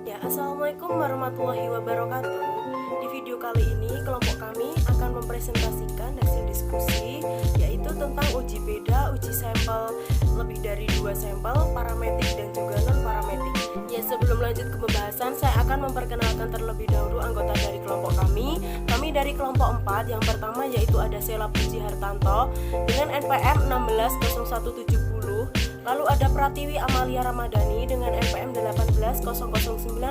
Ya, assalamualaikum warahmatullahi wabarakatuh. Di video kali ini kelompok kami akan mempresentasikan hasil diskusi, yaitu tentang uji beda, uji sampel lebih dari 2 sampel, parametrik dan juga non parametrik. Ya, sebelum lanjut ke pembahasan, saya akan memperkenalkan terlebih dahulu anggota dari kelompok kami. Kami dari kelompok 4, yang pertama yaitu ada Sela Puji Hartanto dengan NPM 160170. Lalu ada Pratiwi Amalia Ramadhani dengan NPM 180096,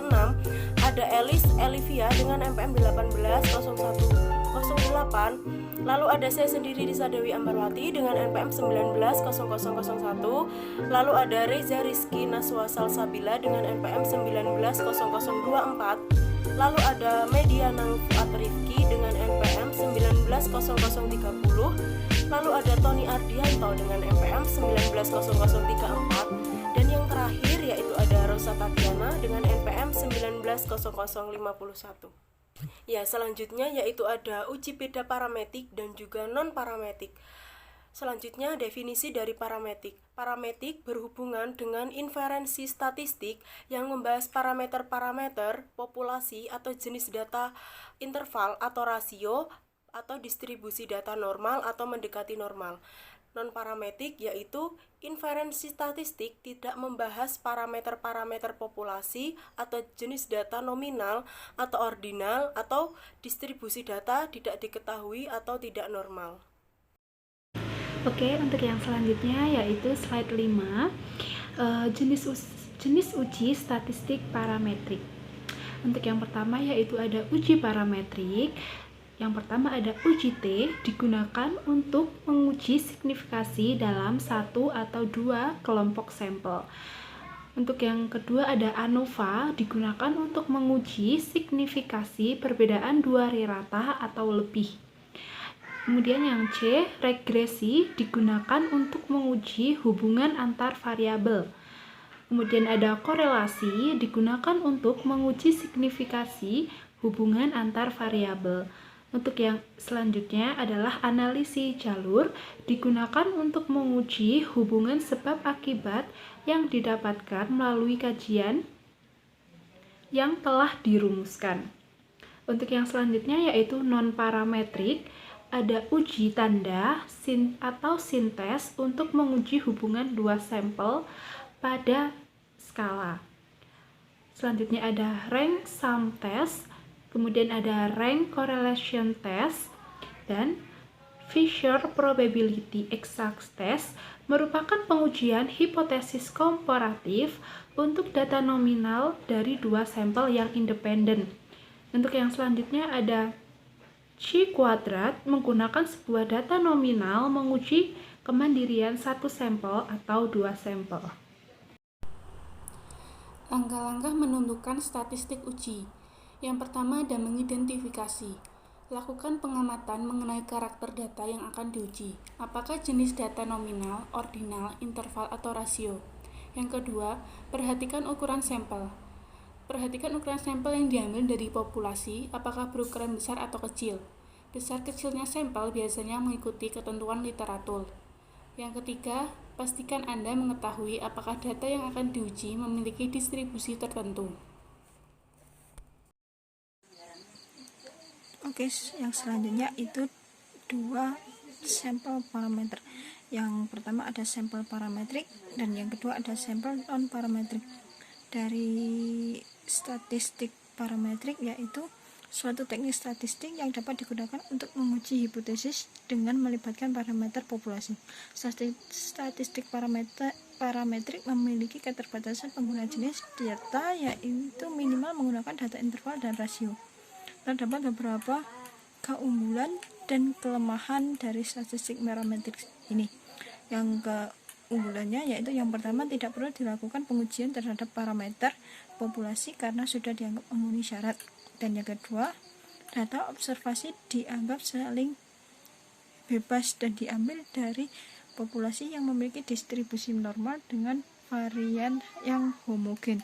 ada Elis Elivia dengan NPM 180108. Lalu ada saya sendiri Risa Dewi Ambarwati dengan NPM 190001. Lalu ada Reza Rizky Naswa Salsabila dengan NPM 190024. Lalu ada Mediana Fuad Rifki dengan NPM 190030. Lalu ada Tony Ardianto dengan NPM 190034. Dan yang terakhir yaitu ada Rosa Tatiana dengan NPM 190051. Ya, selanjutnya yaitu ada uji beda parametrik dan juga non parametrik. Selanjutnya definisi dari parametrik. Parametrik berhubungan dengan inferensi statistik yang membahas parameter-parameter populasi atau jenis data interval atau rasio atau distribusi data normal atau mendekati normal. Non-parametrik yaitu inferensi statistik tidak membahas parameter-parameter populasi atau jenis data nominal atau ordinal atau distribusi data tidak diketahui atau tidak normal. Oke, untuk yang selanjutnya yaitu slide 5, jenis uji statistik parametrik. Untuk yang pertama yaitu ada uji parametrik. Yang pertama ada uji T, digunakan untuk menguji signifikasi dalam satu atau dua kelompok sampel. Untuk yang kedua ada ANOVA, digunakan untuk menguji signifikasi perbedaan dua hari rata atau lebih. Kemudian yang C, regresi, digunakan untuk menguji hubungan antar variabel. Kemudian ada korelasi, digunakan untuk menguji signifikasi hubungan antar variabel. Untuk yang selanjutnya adalah analisis jalur, digunakan untuk menguji hubungan sebab akibat yang didapatkan melalui kajian yang telah dirumuskan. Untuk yang selanjutnya yaitu non-parametrik, ada uji tanda atau sintes untuk menguji hubungan dua sampel pada skala. Selanjutnya ada rank sum test, kemudian ada rank correlation test, dan Fisher probability exact test merupakan pengujian hipotesis komparatif untuk data nominal dari dua sampel yang independen. Untuk yang selanjutnya ada C kuadrat, menggunakan sebuah data nominal menguji kemandirian satu sampel atau dua sampel. Langkah-langkah menentukan statistik uji. Yang pertama ada mengidentifikasi. Lakukan pengamatan mengenai karakter data yang akan diuji. Apakah jenis data nominal, ordinal, interval, atau rasio. Yang kedua, perhatikan ukuran sampel. Perhatikan ukuran sampel yang diambil dari populasi, apakah berukuran besar atau kecil. Besar kecilnya sampel biasanya mengikuti ketentuan literatur. Yang ketiga, pastikan Anda mengetahui apakah data yang akan diuji memiliki distribusi tertentu. Oke, yang selanjutnya itu dua sampel parameter. Yang pertama ada sampel parametrik dan yang kedua ada sampel non parametrik. Dari statistik parametrik yaitu suatu teknik statistik yang dapat digunakan untuk menguji hipotesis dengan melibatkan parameter populasi. Statistik parametrik memiliki keterbatasan pengguna jenis data yaitu minimal menggunakan data interval dan rasio. Terdapat beberapa keunggulan dan kelemahan dari statistik parametrik ini. Yang keunggulannya yaitu yang pertama, tidak perlu dilakukan pengujian terhadap parameter populasi karena sudah dianggap memenuhi syarat. Dan yang kedua, data observasi dianggap saling bebas dan diambil dari populasi yang memiliki distribusi normal dengan varian yang homogen.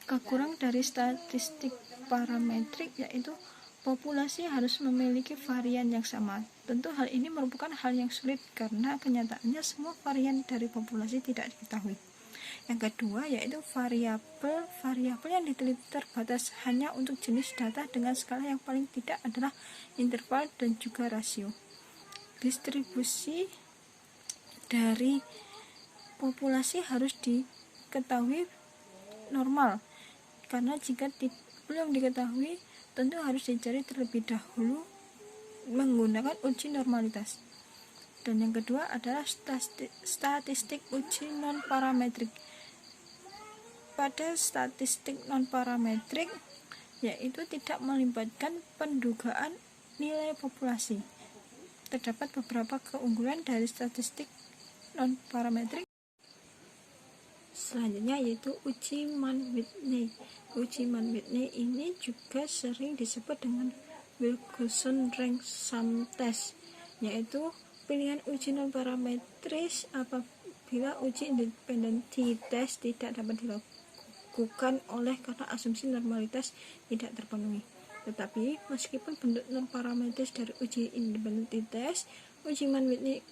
Kekurangan dari statistik parametrik yaitu populasi harus memiliki varian yang sama. Tentu hal ini merupakan hal yang sulit karena kenyataannya semua varian dari populasi tidak diketahui. Yang kedua yaitu variabel. Variabel yang diteliti terbatas hanya untuk jenis data dengan skala yang paling tidak adalah interval dan juga rasio. Distribusi dari populasi harus diketahui normal, karena jika belum diketahui tentu harus dicari terlebih dahulu menggunakan uji normalitas. Dan yang kedua adalah statistik uji non-parametrik. Pada statistik non-parametrik yaitu tidak melibatkan pendugaan nilai populasi. Terdapat beberapa keunggulan dari statistik non-parametrik. Selanjutnya yaitu uji Mann-Whitney. Uji Mann-Whitney ini juga sering disebut dengan Wilcoxon-Rank Sum Test, yaitu pilihan uji non-parametris apabila uji independent t-test tidak dapat dilakukan karena asumsi normalitas tidak terpenuhi. Tetapi meskipun bentuk non-parametris dari uji independent t-test, uji Mann-Whitney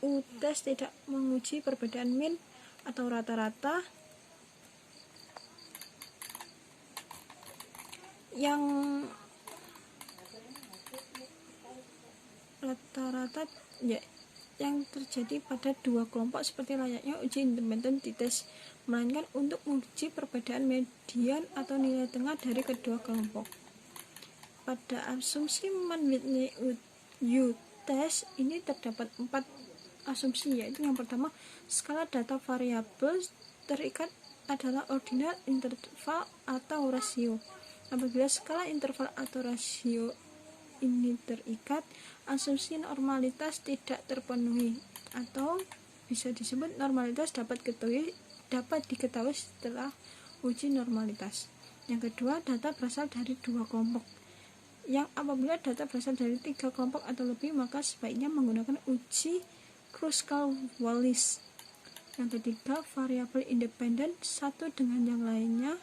u-test tidak menguji perbedaan mean atau rata-rata yang terjadi pada dua kelompok seperti layaknya uji independent t-test, melainkan untuk menguji perbedaan median atau nilai tengah dari kedua kelompok. Pada asumsi Mann-Whitney u-test ini terdapat 4 asumsi, yaitu yang pertama, skala data variabel terikat adalah ordinal, interval, atau rasio. Apabila skala, interval, atau rasio ini terikat, asumsi normalitas tidak terpenuhi, atau bisa disebut normalitas dapat diketahui setelah uji normalitas. Yang kedua, data berasal dari dua kelompok. Yang apabila data berasal dari 3 kelompok atau lebih, maka sebaiknya menggunakan uji Kruskal-Wallis. Yang ketiga, variabel independen satu dengan yang lainnya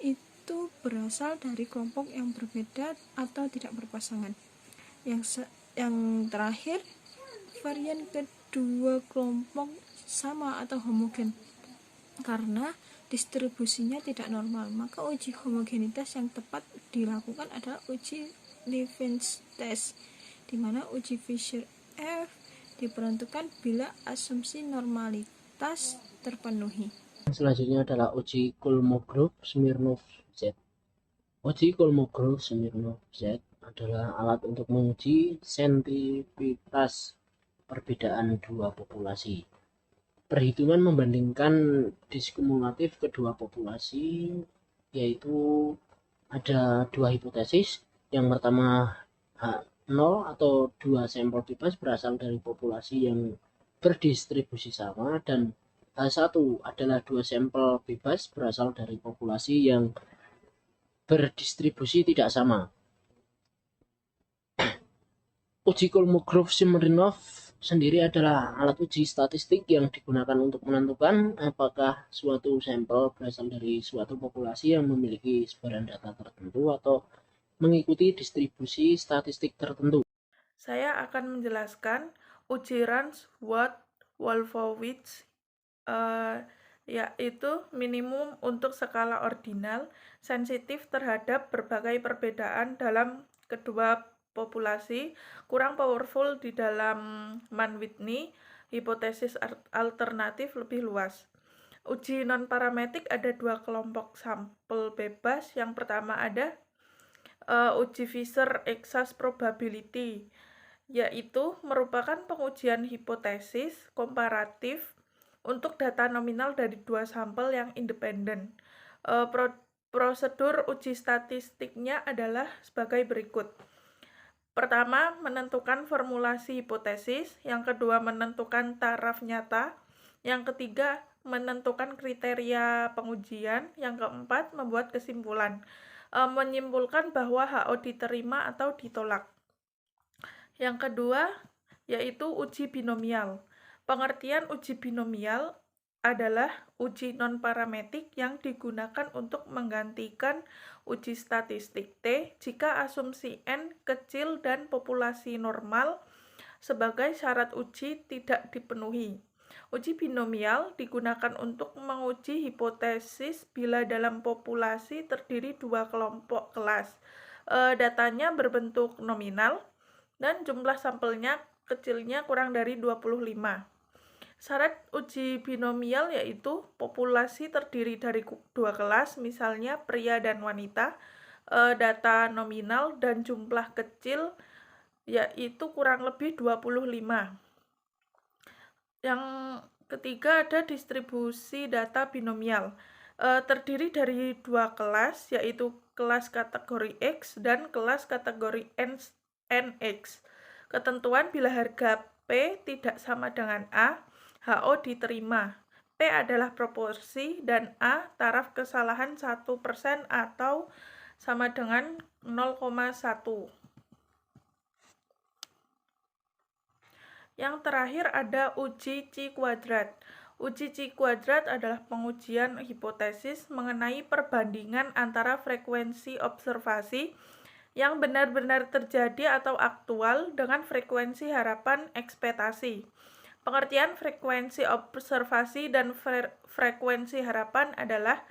itu berasal dari kelompok yang berbeda atau tidak berpasangan. Yang terakhir, varian kedua kelompok sama atau homogen karena distribusinya tidak normal, maka uji homogenitas yang tepat dilakukan adalah uji Levens test, di mana uji Fisher-F diperuntukkan bila asumsi normalitas terpenuhi. Selanjutnya adalah uji Kolmogorov-Smirnov Z. Uji Kolmogorov-Smirnov Z adalah alat untuk menguji sensitivitas perbedaan dua populasi. Perhitungan membandingkan diskumulatif kedua populasi, yaitu ada dua hipotesis. Yang pertama, H0 atau dua sampel bebas berasal dari populasi yang berdistribusi sama, dan H1 adalah dua sampel bebas berasal dari populasi yang berdistribusi tidak sama. Uji Kolmogorov-Smirnov sendiri adalah alat uji statistik yang digunakan untuk menentukan apakah suatu sampel berasal dari suatu populasi yang memiliki sebaran data tertentu atau mengikuti distribusi statistik tertentu. Saya akan menjelaskan uji Ransworth-Wolfowitz, yaitu minimum untuk skala ordinal, sensitif terhadap berbagai perbedaan dalam kedua populasi, kurang powerful di dalam Mann-Whitney, hipotesis alternatif lebih luas. Uji non-parametrik ada dua kelompok sampel bebas. Yang pertama ada uji Fisher-Excess probability, yaitu merupakan pengujian hipotesis komparatif untuk data nominal dari dua sampel yang independen. Prosedur uji statistiknya adalah sebagai berikut. Pertama, menentukan formulasi hipotesis. Yang kedua, menentukan taraf nyata. Yang ketiga, menentukan kriteria pengujian. Yang keempat, membuat kesimpulan. Menyimpulkan bahwa HO diterima atau ditolak. Yang kedua, yaitu uji binomial. Pengertian uji binomial adalah uji non-parametrik yang digunakan untuk menggantikan uji statistik T jika asumsi N kecil dan populasi normal sebagai syarat uji tidak dipenuhi. Uji binomial digunakan untuk menguji hipotesis bila dalam populasi terdiri dua kelompok kelas. Datanya berbentuk nominal dan jumlah sampelnya kecilnya kurang dari 25. Syarat uji binomial yaitu populasi terdiri dari dua kelas, misalnya pria dan wanita, data nominal dan jumlah kecil yaitu kurang lebih 25. Yang ketiga ada distribusi data binomial. Terdiri dari dua kelas, yaitu kelas kategori X dan kelas kategori NX. Ketentuan bila harga P tidak sama dengan A, HO diterima. P adalah proporsi dan A taraf kesalahan 1% atau sama dengan 0,1. Yang terakhir ada uji Chi kuadrat. Uji Chi kuadrat adalah pengujian hipotesis mengenai perbandingan antara frekuensi observasi yang benar-benar terjadi atau aktual dengan frekuensi harapan ekspektasi. Pengertian frekuensi observasi dan frekuensi harapan adalah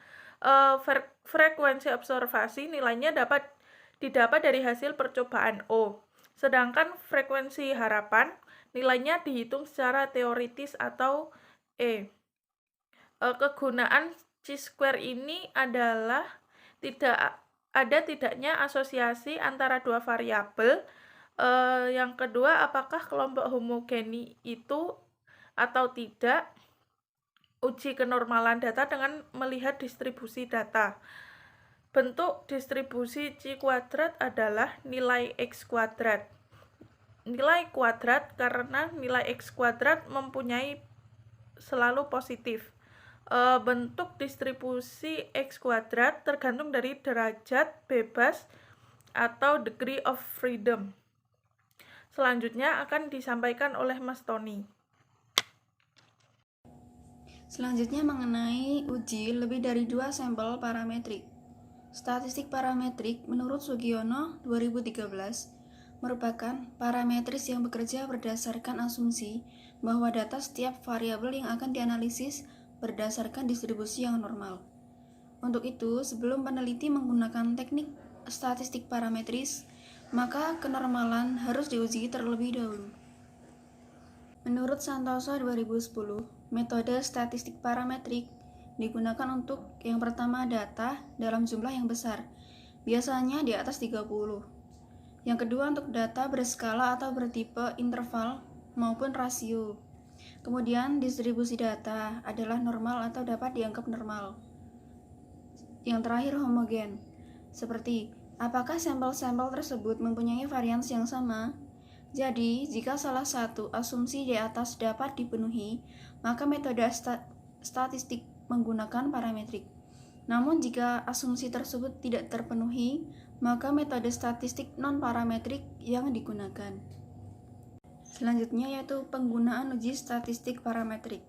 frekuensi observasi nilainya didapat dari hasil percobaan O. Sedangkan frekuensi harapan nilainya dihitung secara teoritis atau E. Kegunaan chi-square ini adalah tidaknya asosiasi antara dua variabel. Yang kedua, apakah kelompok homogeni itu atau tidak. Uji kenormalan data dengan melihat distribusi data. Bentuk distribusi Chi kuadrat adalah nilai X kuadrat. Nilai kuadrat karena nilai X kuadrat mempunyai selalu positif. Bentuk distribusi X kuadrat tergantung dari derajat bebas atau degree of freedom. Selanjutnya akan disampaikan oleh Mas Tony. Selanjutnya mengenai uji lebih dari dua sampel parametrik. Statistik parametrik menurut Sugiono 2013 merupakan parametris yang bekerja berdasarkan asumsi bahwa data setiap variabel yang akan dianalisis berdasarkan distribusi yang normal. Untuk itu, sebelum peneliti menggunakan teknik statistik parametris, maka kenormalan harus diuji terlebih dahulu. Menurut Santoso 2010, metode statistik parametrik digunakan untuk yang pertama data dalam jumlah yang besar, biasanya di atas 30. Yang kedua untuk data berskala atau bertipe interval maupun rasio. Kemudian distribusi data adalah normal atau dapat dianggap normal. Yang terakhir homogen, seperti apakah sampel-sampel tersebut mempunyai varians yang sama. Jadi, jika salah satu asumsi di atas dapat dipenuhi, maka metode statistik menggunakan parametrik. Namun jika asumsi tersebut tidak terpenuhi, maka metode statistik non-parametrik yang digunakan. Selanjutnya yaitu penggunaan uji statistik parametrik.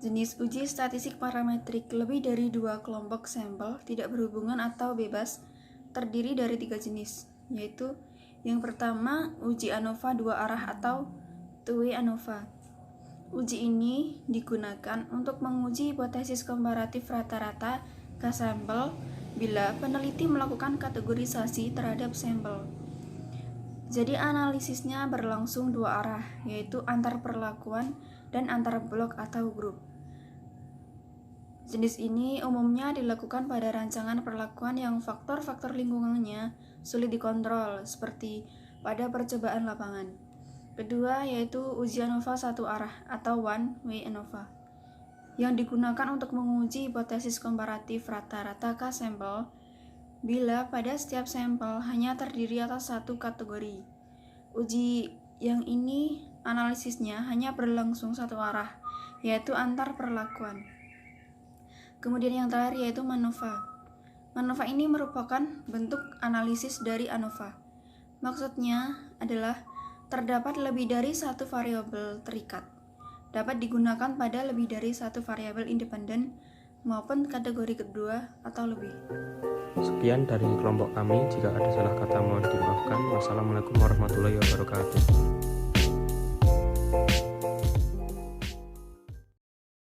Jenis uji statistik parametrik lebih dari dua kelompok sampel tidak berhubungan atau bebas terdiri dari 3 jenis, yaitu yang pertama uji ANOVA dua arah atau two-way ANOVA. Uji ini digunakan untuk menguji hipotesis komparatif rata-rata ke sampel bila peneliti melakukan kategorisasi terhadap sampel. Jadi analisisnya berlangsung dua arah, yaitu antar perlakuan dan antar blok atau grup. Jenis ini umumnya dilakukan pada rancangan perlakuan yang faktor-faktor lingkungannya sulit dikontrol, seperti pada percobaan lapangan. Kedua yaitu uji ANOVA satu arah atau one-way ANOVA, yang digunakan untuk menguji hipotesis komparatif rata-rata K sampel bila pada setiap sampel hanya terdiri atas satu kategori. Uji yang ini analisisnya hanya berlangsung satu arah, yaitu antar perlakuan. Kemudian yang terakhir yaitu MANOVA. MANOVA ini merupakan bentuk analisis dari ANOVA. Maksudnya adalah terdapat lebih dari satu variabel terikat. Dapat digunakan pada lebih dari satu variabel independen maupun kategori kedua atau lebih. Sekian dari kelompok kami. Jika ada salah kata mohon dimaafkan. Wassalamualaikum warahmatullahi wabarakatuh.